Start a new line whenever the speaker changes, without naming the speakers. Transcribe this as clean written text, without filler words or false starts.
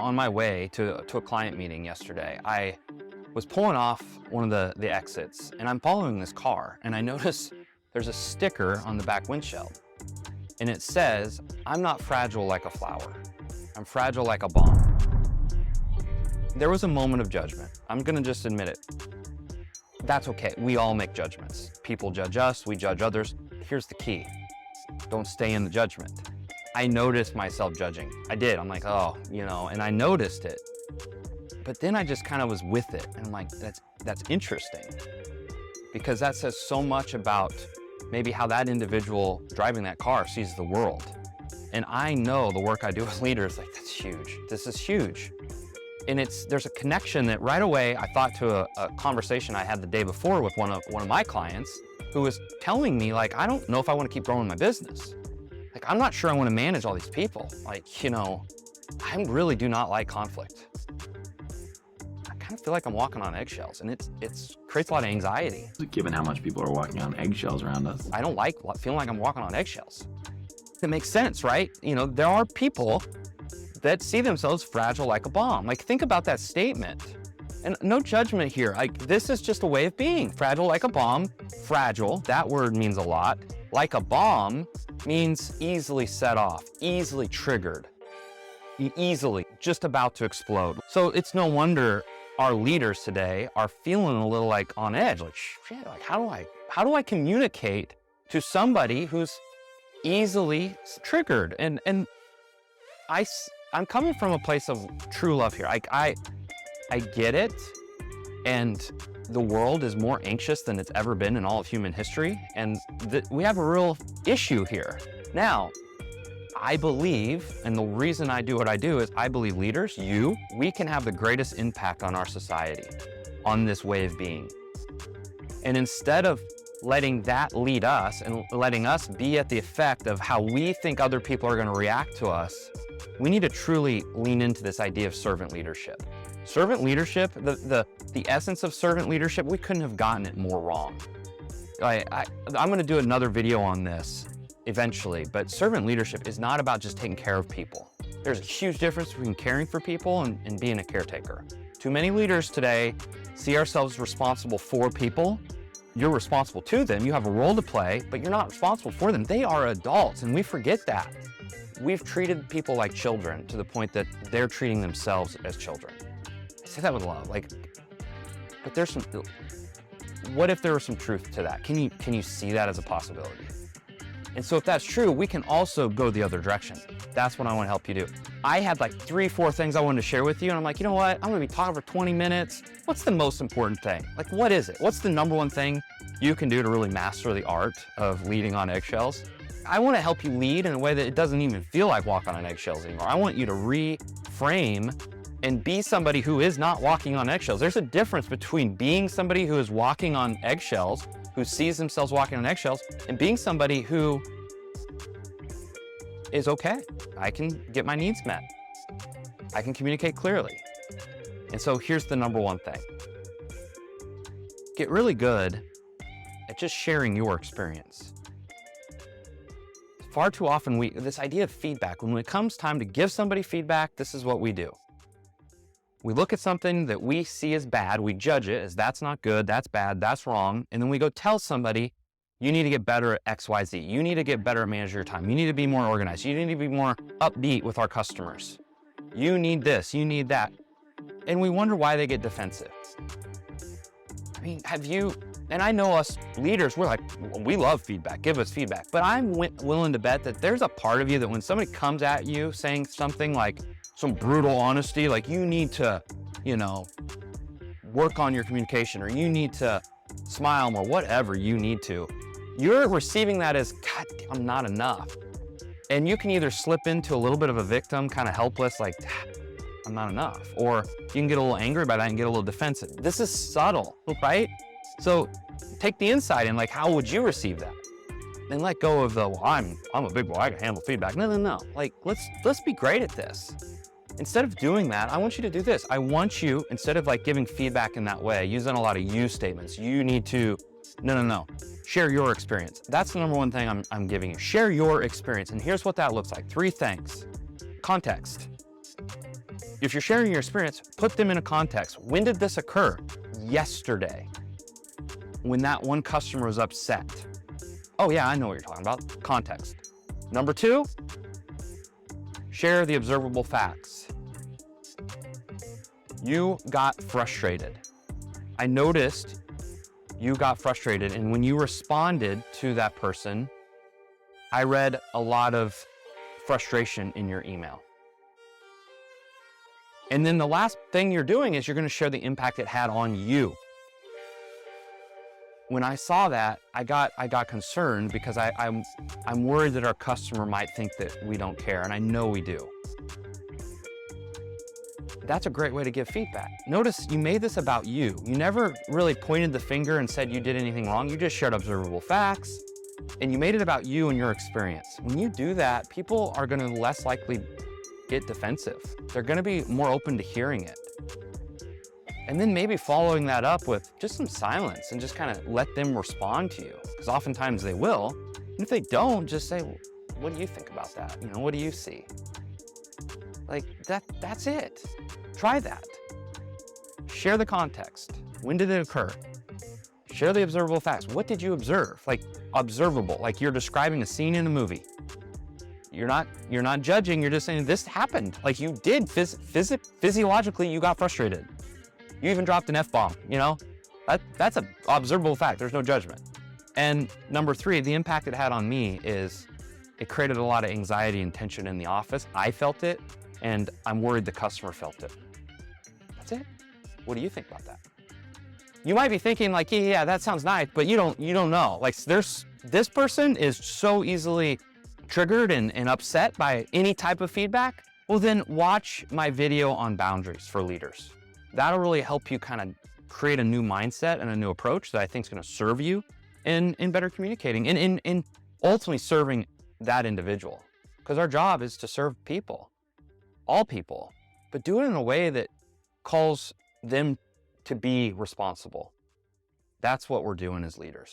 On my way to a client meeting yesterday, I was pulling off one of the exits, and I'm following this car, and I notice there's a sticker on the back windshield, and it says, "I'm not fragile like a flower. I'm fragile like a bomb." There was a moment of judgment. I'm gonna just admit it. That's okay. We all make judgments. People judge us, we judge others. Here's the key. Don't stay in the judgment. I noticed myself judging. I did. I'm like, oh, and I noticed it. But then I just kind of was with it. And I'm like, that's interesting. Because that says so much about maybe how that individual driving that car sees the world. And I know the work I do with leaders, like, that's huge. This is huge. And there's a connection that right away I thought to a conversation I had the day before with one of my clients who was telling me, like, I don't know if I want to keep growing my business. Like, I'm not sure I want to manage all these people. Like, I really do not like conflict. I kind of feel like I'm walking on eggshells, and it creates a lot of anxiety.
Given how much people are walking on eggshells around us.
I don't like feeling like I'm walking on eggshells. It makes sense, right? There are people that see themselves fragile like a bomb. Like, think about that statement. And no judgment here. Like, this is just a way of being. Fragile like a bomb. Fragile, that word means a lot. Like a bomb means easily set off, easily triggered, easily just about to explode. So it's no wonder our leaders today are feeling a little like on edge, like, shit, like how do I communicate to somebody who's easily triggered? And I'm coming from a place of true love here. I get it, and the world is more anxious than it's ever been in all of human history, and we have a real issue here. Now, I believe, and the reason I do what I do is I believe leaders, we can have the greatest impact on our society, on this way of being. And instead of letting that lead us and letting us be at the effect of how we think other people are going to react to us, we need to truly lean into this idea of servant leadership. Servant leadership, the essence of servant leadership, we couldn't have gotten it more wrong. I'm going to do another video on this eventually, but servant leadership is not about just taking care of people. There's a huge difference between caring for people and being a caretaker. Too many leaders today see ourselves responsible for people. You're responsible to them, you have a role to play, but you're not responsible for them. They are adults, and we forget that. We've treated people like children to the point that they're treating themselves as children. I say that with love, but there's what if there was some truth to that? Can you see that as a possibility? And so if that's true, we can also go the other direction. That's what I want to help you do. I had like 3-4 things I wanted to share with you, and I'm like, you know what? I'm going to be talking for 20 minutes. What's the most important thing? Like, what is it? What's the number one thing you can do to really master the art of leading on eggshells? I want to help you lead in a way that it doesn't even feel like walking on eggshells anymore. I want you to reframe and be somebody who is not walking on eggshells. There's a difference between being somebody who is walking on eggshells, who sees themselves walking on eggshells, and being somebody who is okay. I can get my needs met. I can communicate clearly. And so here's the number one thing. Get really good at just sharing your experience. Far too often, this idea of feedback, when it comes time to give somebody feedback, this is what we do. We look at something that we see as bad, we judge it as that's not good, that's bad, that's wrong, and then we go tell somebody, you need to get better at X, Y, Z. You need to get better at managing your time. You need to be more organized. You need to be more upbeat with our customers. You need this, you need that. And we wonder why they get defensive. I mean, and I know us leaders, we're like, we love feedback, give us feedback. But I'm willing to bet that there's a part of you that when somebody comes at you saying something like some brutal honesty, like you need to, work on your communication, or you need to smile more, whatever you need to, you're receiving that as, God, I'm not enough. And you can either slip into a little bit of a victim, kind of helpless, like, I'm not enough. Or you can get a little angry by that and get a little defensive. This is subtle, right? So take the insight and how would you receive that? Then let go of the, well, I'm a big boy, I can handle feedback. No. Like, let's be great at this. Instead of doing that, I want you to do this. I want you, instead of giving feedback in that way, using a lot of you statements, you need to, no. Share your experience. That's the number one thing I'm giving you. Share your experience. And here's what that looks like. 3 things. Context. If you're sharing your experience, put them in a context. When did this occur? Yesterday, when that one customer was upset. Oh yeah, I know what you're talking about. Context. Number 2, share the observable facts. You got frustrated. I noticed you got frustrated, and when you responded to that person, I read a lot of frustration in your email. And then the last thing you're doing is you're going to share the impact it had on you. When I saw that, I got concerned because I'm worried that our customer might think that we don't care, and I know we do. That's a great way to give feedback. Notice you made this about you. You never really pointed the finger and said you did anything wrong. You just shared observable facts, and you made it about you and your experience. When you do that, people are going to less likely get defensive. They're going to be more open to hearing it. And then maybe following that up with just some silence and just kind of let them respond to you, because oftentimes they will. And if they don't, just say, well, what do you think about that? You know, what do you see? Like that's it. Try that. Share the context. When did it occur? Share the observable facts. What did you observe? Like observable, like you're describing a scene in a movie. You're not judging, you're just saying this happened. Like you did physiologically, you got frustrated. You even dropped an F-bomb, you know? That's an observable fact, there's no judgment. And number 3, the impact it had on me is it created a lot of anxiety and tension in the office. I felt it, and I'm worried the customer felt it. That's it. What do you think about that? You might be thinking like, yeah, that sounds nice, but you don't know. Like this person is so easily triggered and upset by any type of feedback. Well, then watch my video on boundaries for leaders. That'll really help you kind of create a new mindset and a new approach that I think is going to serve you in better communicating and in ultimately serving that individual. Because our job is to serve people, all people, but do it in a way that calls them to be responsible. That's what we're doing as leaders.